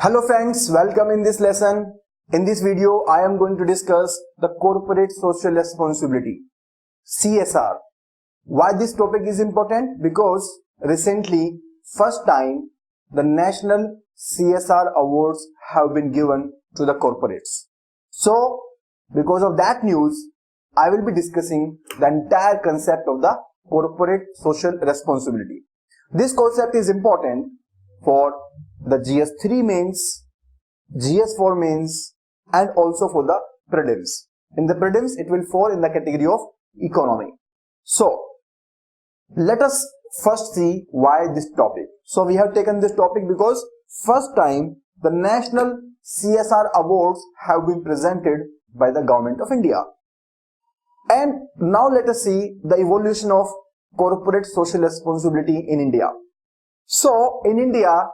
Hello friends, welcome in this lesson. In this video, I am going to discuss the corporate social responsibility, CSR. Why this topic is important? Because recently, first time, the national CSR awards have been given to the corporates. So, because of that news, I will be discussing the entire concept of the corporate social responsibility. This concept is important for the GS3 mains, GS4 mains, and also for the PRELIMS. In the PRELIMS, it will fall in the category of economy. So, let us first see why this topic. So, we have taken this topic because first time the national CSR awards have been presented by the government of India. And now let us see the evolution of corporate social responsibility in India. So, in India,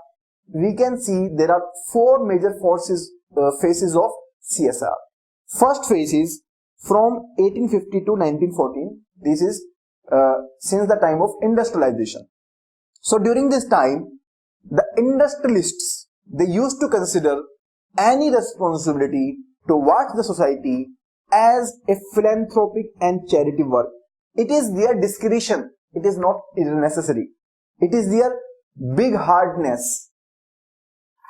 we can see there are four major phases of CSR. First phase is from 1850 to 1914. This is since the time of industrialization. So during this time, the industrialists, they used to consider any responsibility towards the society as a philanthropic and charity work. It is their discretion. It is not necessary. It is their big hardness.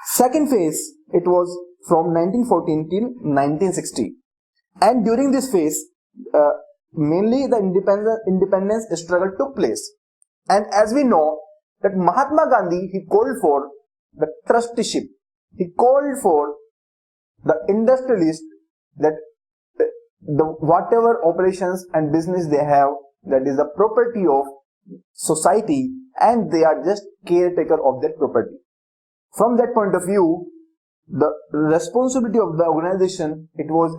Second phase, it was from 1914 till 1960, and during this phase, mainly the independence struggle took place. And as we know that Mahatma Gandhi, he called for the trusteeship. He called for the industrialist that the whatever operations and business they have, that is the property of society, and they are just caretaker of that property. From that point of view, the responsibility of the organization, it was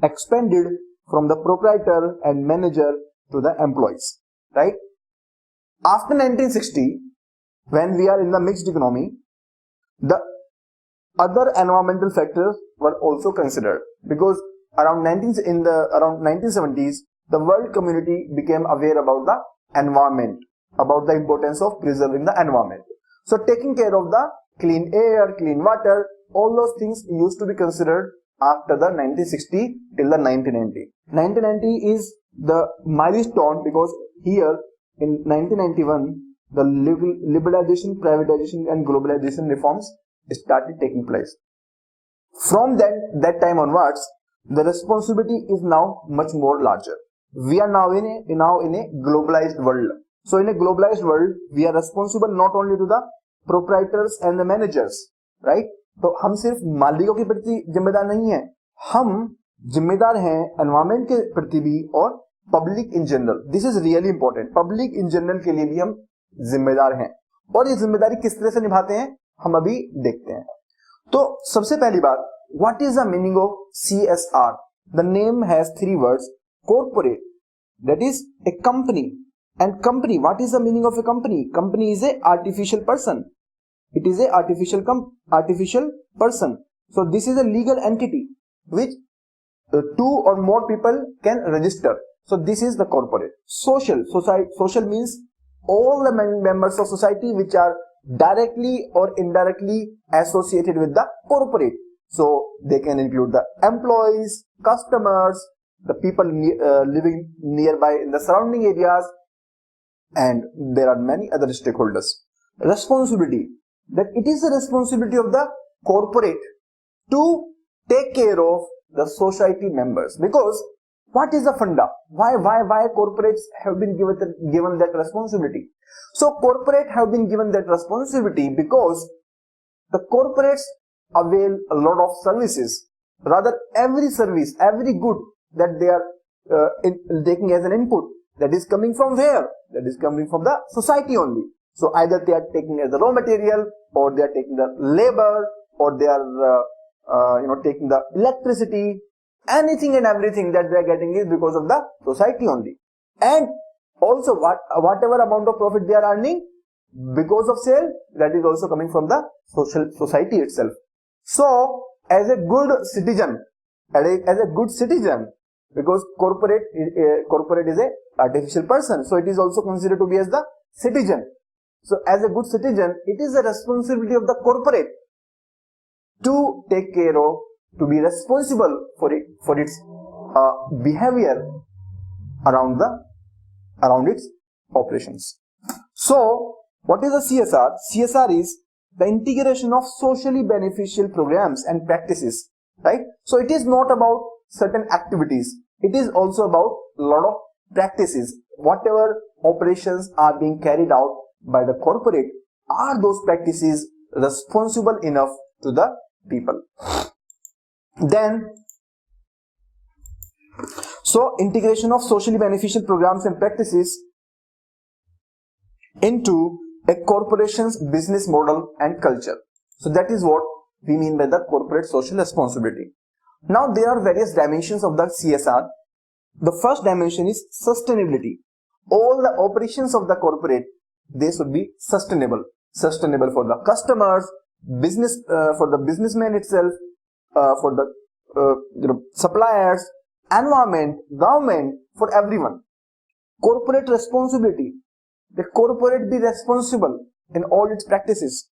expanded from the proprietor and manager to the employees, right? After 1960, when we are in the mixed economy, the other environmental factors were also considered, because around 1970s, the world community became aware about the environment, about the importance of preserving the environment. So taking care of the clean air, clean water, all those things used to be considered after the 1960 till the 1990. 1990 is the milestone, because here in 1991, the liberalization, privatization and globalization reforms started taking place. From that time onwards, the responsibility is now much more larger. We are now in a globalized world. So in a globalized world, we are responsible not only to the proprietors and the managers, right? तो हम सिर्फ मालिकों के प्रति जिम्मेदार नहीं है, हम जिम्मेदार हैं एनवायरमेंट के प्रति भी और public in general. This is really important. Public in general के लिए भी हम जिम्मेदार हैं, और ये जिम्मेदारी किस तरह से निभाते हैं हम अभी देखते हैं. तो सबसे पहली बात, what is the meaning of CSR? The name has three words. Corporate, that is a company. And company, what is the meaning of a company? Company is a artificial person. It is a artificial person. So this is a legal entity which two or more people can register. So this is the corporate. Social means all the members of society which are directly or indirectly associated with the corporate. So they can include the employees, customers, the people living nearby in the surrounding areas, and there are many other stakeholders. Responsibility, that it is the responsibility of the corporate to take care of the society members. Because what is the funda? Why corporates have been given that responsibility? So corporate have been given that responsibility because the corporates avail a lot of services. Rather, every service, every good that they are taking as an input, that is coming from where? That is coming from the society only. So either they are taking as the raw material, or they are taking the labor, or they are taking the electricity. Anything and everything that they are getting is because of the society only. And also whatever amount of profit they are earning because of sale, that is also coming from the society itself. So as a good citizen, because corporate is a artificial person, so it is also considered to be as the citizen. So as a good citizen, it is a responsibility of the corporate to take care of, to be responsible for its behavior around its operations. So what is the CSR? CSR is the integration of socially beneficial programs and practices, right? So it is not about certain activities. It is also about a lot of practices. Whatever operations are being carried out by the corporate, are those practices responsible enough to the people? Then, so integration of socially beneficial programs and practices into a corporation's business model and culture. So that is what we mean by the corporate social responsibility. Now there are various dimensions of the CSR. The first dimension is sustainability. All the operations of the corporate, they should be sustainable. Sustainable for the customers, business, for the businessman itself, for the suppliers, environment, government, for everyone. Corporate responsibility. The corporate be responsible in all its practices.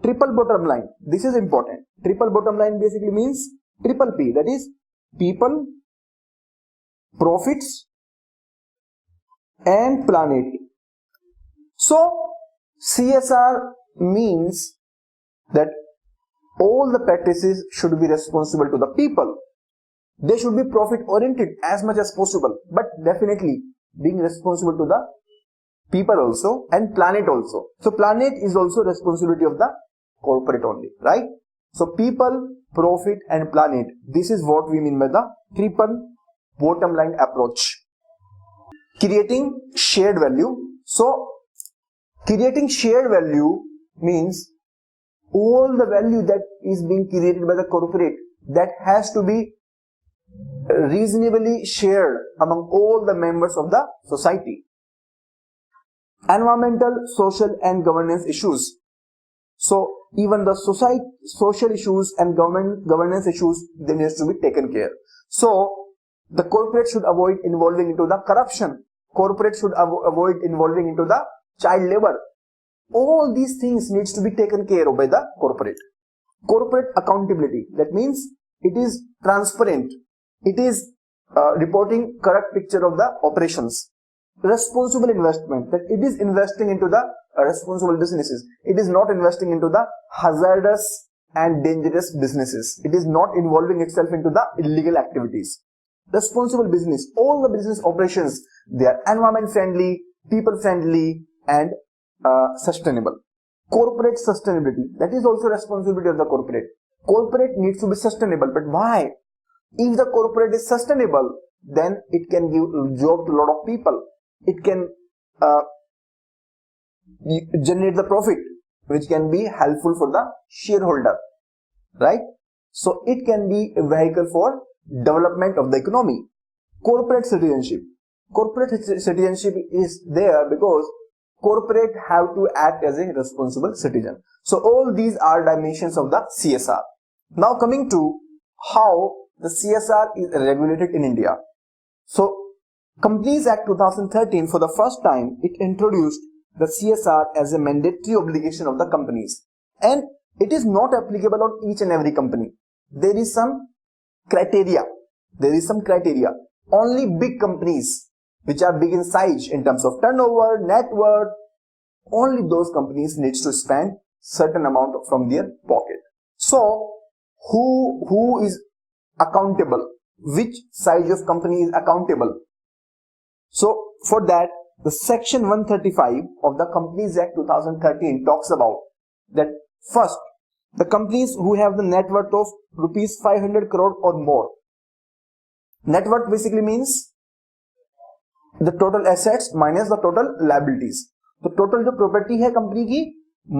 Triple bottom line. This is important. Triple bottom line basically means triple P. That is people, profits, and planet. So CSR means that all the practices should be responsible to the people. They should be profit oriented as much as possible, but definitely being responsible to the people also and planet also. So planet is also responsibility of the corporate only, right? So people, profit, and planet. This is what we mean by the triple bottom line approach. Creating shared value. So creating shared value means all the value that is being created by the corporate, that has to be reasonably shared among all the members of the society. Environmental, social, and governance issues. So even the social issues and governance issues, they need to be taken care. So the corporate should avoid involving into the corruption. Corporate should avoid involving into the child labor. All these things needs to be taken care of by the corporate. Corporate accountability. That means it is transparent. It is reporting correct picture of the operations. Responsible investment, that it is investing into the responsible businesses. It is not investing into the hazardous and dangerous businesses. It is not involving itself into the illegal activities. Responsible business, all the business operations, they are environment friendly, people friendly, and sustainable. Corporate sustainability, that is also responsibility of the corporate. Corporate needs to be sustainable, but why? If the corporate is sustainable, then it can give job to a lot of people. It can generate the profit, which can be helpful for the shareholder, right? So it can be a vehicle for development of the economy. Corporate citizenship. Corporate citizenship is there because corporate have to act as a responsible citizen. So all these are dimensions of the CSR. Now coming to how the CSR is regulated in India. So Companies Act 2013, for the first time, it introduced the CSR as a mandatory obligation of the companies, and it is not applicable on each and every company. There is some criteria. Only big companies, which are big in size in terms of turnover, net worth, only those companies needs to spend certain amount from their pocket. So who is accountable? Which size of company is accountable? So for that, the section 135 of the Companies Act 2013 talks about that first, the companies who have the net worth of rupees 500 crore or more. Net worth basically means the total assets minus the total liabilities. तो total जो property है company की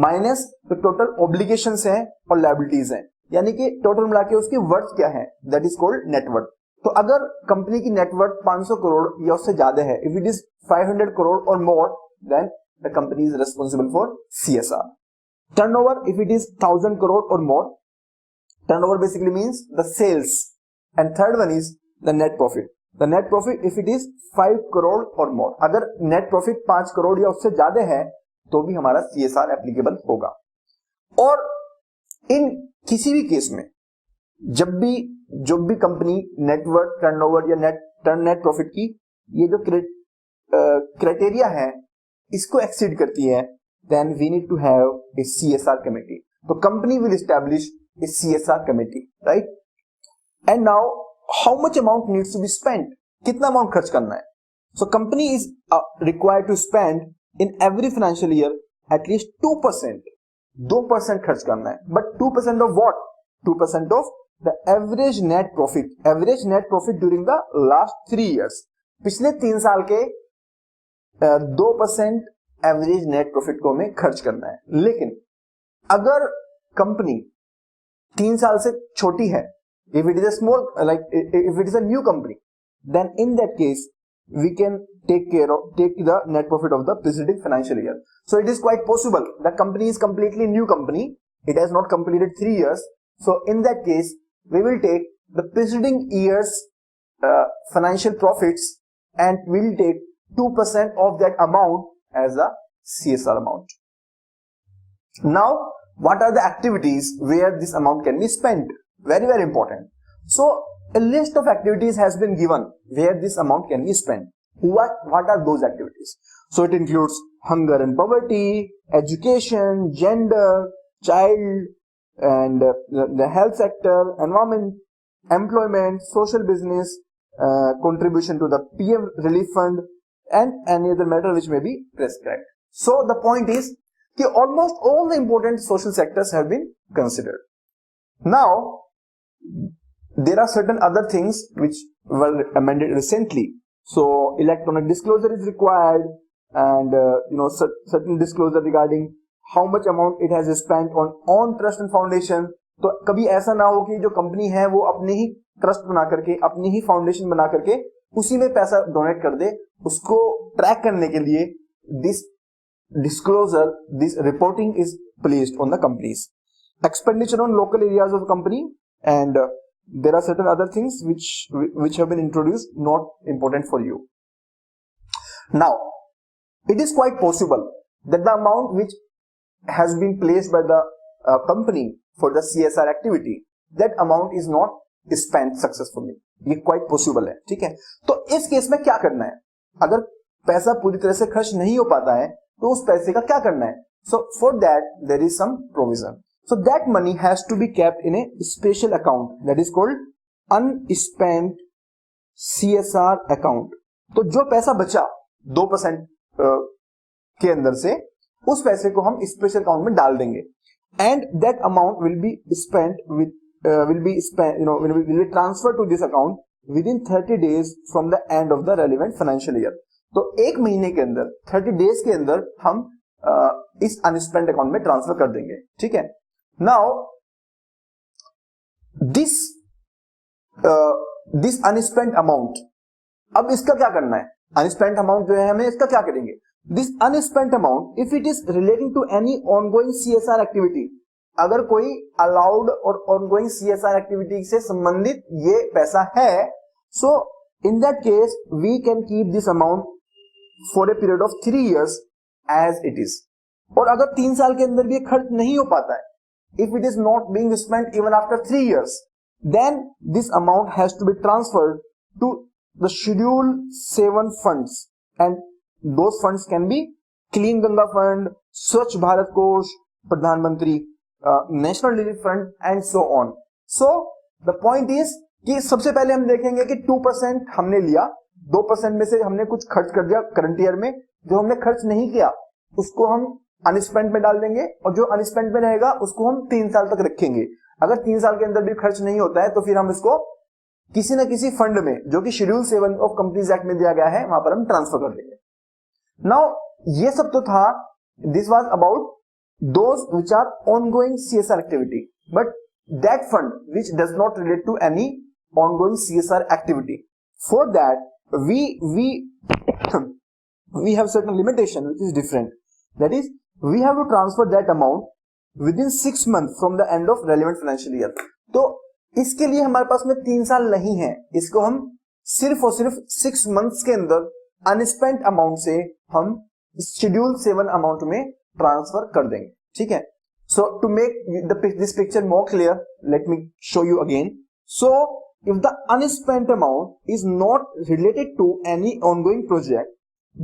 minus तो total obligations हैं और liabilities हैं, यानी कि टोटल मिला के उसकी वर्थ क्या है, दैट इज कॉल्ड नेटवर्थ. तो अगर कंपनी की नेटवर्थ 500 करोड़ या उससे ज्यादा है, if it is 500 crore or more, then the company is responsible for CSR. Turnover, if it is 1000 crore or more, turnover basically means the sales. And third one is the net profit. The net profit if it is 5 crore or more. अगर net profit 5 crore या उससे ज्यादा है, तो भी हमारा CSR applicable होगा। और इन किसी भी केस में जब भी कंपनी नेटवर्थ, टर्नओवर या नेट प्रॉफिट की ये जो क्राइटेरिया है इसको एक्सीड करती है, then we need to have a CSR committee. तो company will establish a CSR committee, right? And now how much amount needs to be spent, कितना अमाउंट खर्च करना है? So company is required to spend in every financial year at least 2% खर्च करना है। But 2% of what? 2% of the average net profit during the last 3 years. पिछले 3 साल के 2% एवरेज नेट प्रॉफिट को हमें खर्च करना है। लेकिन अगर कंपनी 3 साल से छोटी है, if it is a small, like if it is a new company, then in that case we can take the net profit of the preceding financial year. So it is quite possible the company is completely new company, it has not completed 3 years. So in that case we will take the preceding year's financial profits and we will take 2% of that amount as a CSR amount. Now what are the activities where this amount can be spent? Very, very important. So a list of activities has been given where this amount can be spent. What are those activities? So it includes hunger and poverty, education, gender, child, and the health sector, environment, employment, social business, contribution to the PM relief fund, and any other matter which may be prescribed. So the point is that almost all the important social sectors have been considered. Now there are certain other things which were amended recently. So electronic disclosure is required, and certain disclosure regarding how much amount it has spent on trust and foundation. तो कभी ऐसा ना हो कि जो company है वो अपने ही ट्रस्ट बना करके, अपनी ही फाउंडेशन बना करके उसी में पैसा डोनेट कर दे। उसको ट्रैक करने के लिए this disclosure, this reporting is placed on the companies. Expenditure on local areas of company, and there are certain other things which have been introduced, not important for you. Now it is quite possible that the amount which has been placed by the company for the CSR activity, that amount is not spent successfully. ये quite possible है, ठीक है? तो इस case में क्या करना है? अगर पैसा पूरी तरह से खर्च नहीं हो पाता है तो उस पैसे का क्या करना है? So for that there is some provision. So that money has to be kept in a special account that is called Unspent CSR Account. तो जो पैसा बचा 2% के अंदर से, उस पैसे को हम स्पेशल अकाउंट में डाल देंगे, and that amount will be transferred to this account within 30 days from the end of the relevant financial year. तो 1 महीने के अंदर, 30 डेज के अंदर हम इस अनस्पेंट अकाउंट में ट्रांसफर कर देंगे, ठीक है? नाउ दिस अनस्पेंट अमाउंट, अब इसका क्या करना है? अनस्पेंट अमाउंट जो है हमें इसका क्या करेंगे? This unspent amount if it is relating to any ongoing CSR activity, अगर कोई अलाउड और ऑनगोइंग CSR एक्टिविटी से संबंधित ये पैसा है, सो in that case we can keep this amount for a period of 3 years as it is. और अगर 3 साल के अंदर भी ये खर्च नहीं हो पाता है, if it is not being spent even after 3 years, then this amount has to be transferred to the Schedule 7 funds, and those funds can be Clean Ganga Fund, Swachh Bharat Kosh, प्रधानमंत्री National Relief Fund, and so on. So the point is कि सबसे पहले हम देखेंगे कि 2% हमने लिया, 2% में से हमने कुछ खर्च कर दिया करंट ईयर में, जो हमने खर्च नहीं किया उसको हम अनस्पेंट में डाल देंगे, और जो अनस्पेंट में रहेगा उसको हम 3 साल तक रखेंगे। अगर 3 साल के अंदर भी खर्च नहीं होता है तो फिर हम इसको किसी न किसी फंड में, जो कि शेड्यूल 7 ऑफ कंपनीज एक्ट में दिया गया है, वहां पर हम ट्रांसफर कर देंगे। नाउ ये सब तो था, this was about those which are ongoing CSR activity, but that fund which does not relate to any ongoing CSR activity, for that we have certain limitation which is different. That is, we have to transfer that amount within 6 months from the end of relevant financial year. तो इसके लिए हमारे पास में 3 साल नहीं है, इसको हम सिर्फ और सिर्फ 6 months के अंदर अनस्पेंट अमाउंट से हम शेड्यूल 7 अमाउंट में ट्रांसफर कर देंगे, ठीक है। So to make this picture more clear, let me show you again. So if the unspent amount is not related to any ongoing project,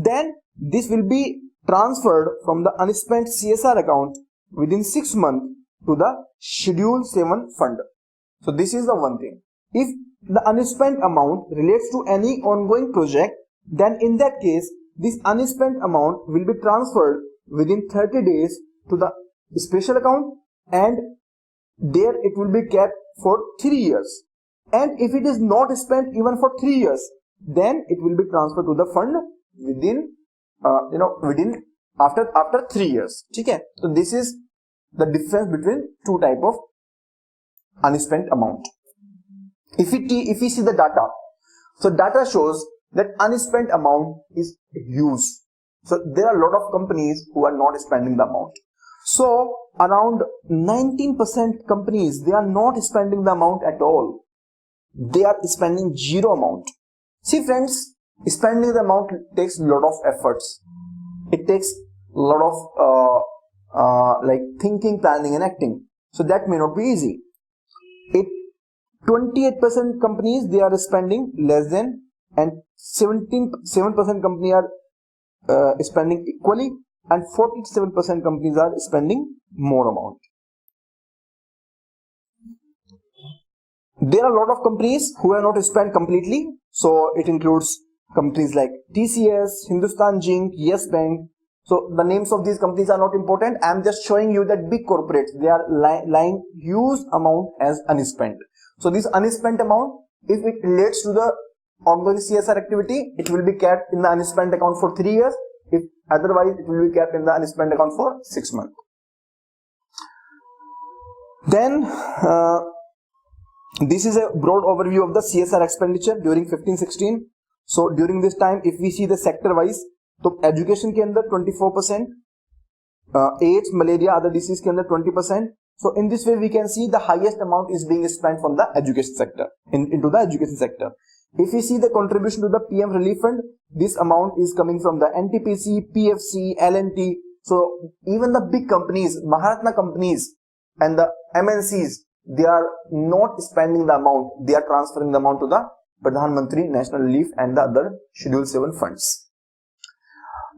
then this will be transferred from the unspent CSR account within 6 months to the schedule 7 fund. So this is the one thing. If the unspent amount relates to any ongoing project, then in that case this unspent amount will be transferred within 30 days to the special account, and there it will be kept for 3 years. And if it is not spent even for 3 years, then it will be transferred to the fund within after 3 years. Okay, so this is the difference between two type of unspent amount. If we see the data, so data shows that unspent amount is huge. So there are a lot of companies who are not spending the amount. So around 19% companies, they are not spending the amount at all. They are spending zero amount. See friends, spending the amount takes a lot of efforts. It takes a lot of like thinking, planning and acting. So that may not be easy. 28% companies, they are spending less than, and 7% companies are spending equally, and 47% companies are spending more amount. There are a lot of companies who have not spent completely. So it includes companies like TCS, Hindustan Zinc, Yes Bank. So the names of these companies are not important. I am just showing you that big corporates, they are lying huge amount as unspent. So this unspent amount, if it relates to the ongoing CSR activity, it will be kept in the unspent account for 3 years. If otherwise, it will be kept in the unspent account for 6 months. Then this is a broad overview of the CSR expenditure during 15-16. So during this time, if we see the sector wise, तो education के अंदर 24%, AIDS, malaria, other disease के अंदर 20%. So in this way, we can see the highest amount is being spent from the education sector into the education sector. If we see the contribution to the PM relief fund, this amount is coming from the NTPC, PFC, LNT. So even the big companies, Maharatna companies and the MNCs, they are not spending the amount, they are transferring the amount to the Pradhan Mantri National Relief and the other Schedule 7 funds.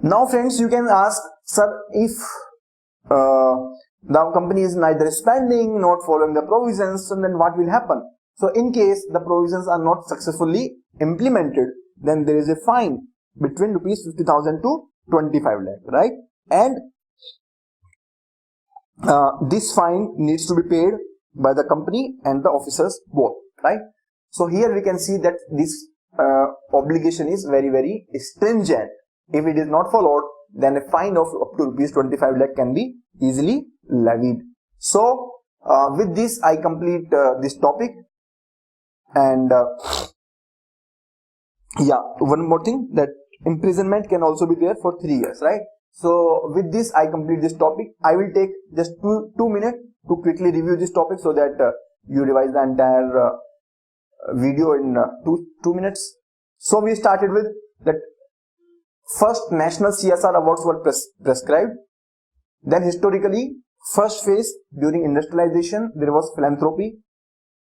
Now friends, you can ask, sir, if the company is neither spending, not following the provisions, so then what will happen? So in case the provisions are not successfully implemented, then there is a fine between rupees 50,000 to 25 lakh, right? And this fine needs to be paid by the company and the officers both, right? So here we can see that this obligation is very, very stringent. If it is not followed, then a fine of up to rupees 25 lakh can be easily levied. So with this, I complete this topic. And yeah, one more thing, that imprisonment can also be there for 3 years, right? So with this, I complete this topic. I will take just two minutes to quickly review this topic so that you revise the entire video in 2 minutes. So we started with that first national CSR awards were prescribed. Then historically, first phase during industrialization, there was philanthropy.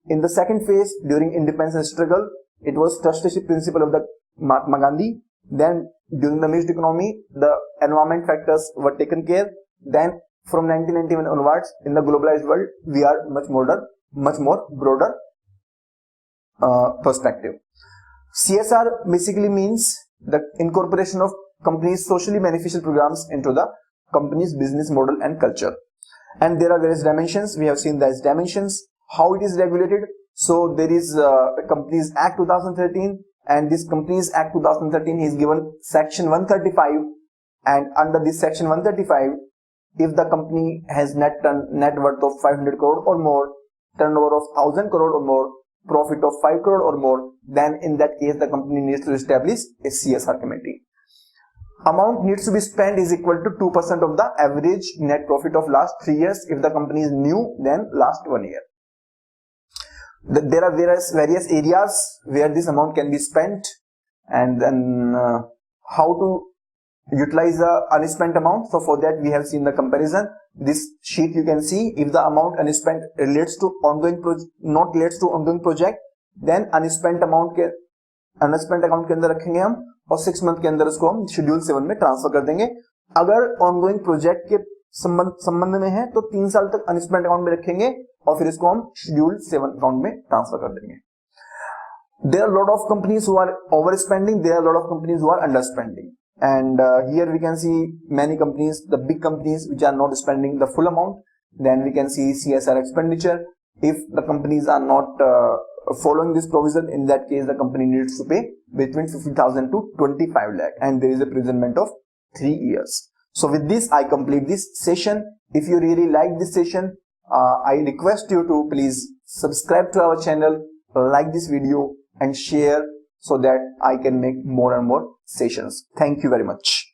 In the second phase during independence struggle, it was trusteeship principle of the Mahatma Gandhi. Then during the mixed economy, the environment factors were taken care. Then from 1991 onwards, in the globalized world, we are much more broader perspective. CSR basically means the incorporation of companies' socially beneficial programs into the company's business model and culture. And there are various dimensions. We have seen these dimensions, how it is regulated. So there is a Companies Act 2013, and this Companies Act 2013 is given section 135, and under this section 135, if the company has net worth of 500 crore or more, turnover of 1000 crore or more, profit of 5 crore or more, then in that case the company needs to establish a CSR committee. Amount needs to be spent is equal to 2% of the average net profit of last 3 years. If the company is new, then last 1 year. There are various areas where this amount can be spent, and then how to utilize the unspent amount. So for that we have seen the comparison. This sheet you can see, if the amount unspent relates to ongoing not relates to ongoing project, then unspent amount के unspent account के अंदर रखेंगे हम और 6 month के अंदर उसको हम शेड्यूल 7 में ट्रांसफर कर देंगे. अगर ongoing प्रोजेक्ट के संबंध में है तो 3 साल तक unspent अकाउंट में रखेंगे और फिर इसको हम शेड्यूल 7 अकाउंट में ट्रांसफर कर देंगे. There are a lot of companies who are overspending, there are a lot of companies who are underspending, and here we can see many companies, the big companies which are not spending the full amount. Then we can see CSR expenditure. If the companies are not following this provision, in that case the company needs to pay between 50,000 to 25 lakh, and there is a imprisonment of 3 years. So with this I complete this session. If you really like this session, I request you to please subscribe to our channel, like this video and share so that I can make more and more sessions. Thank you very much.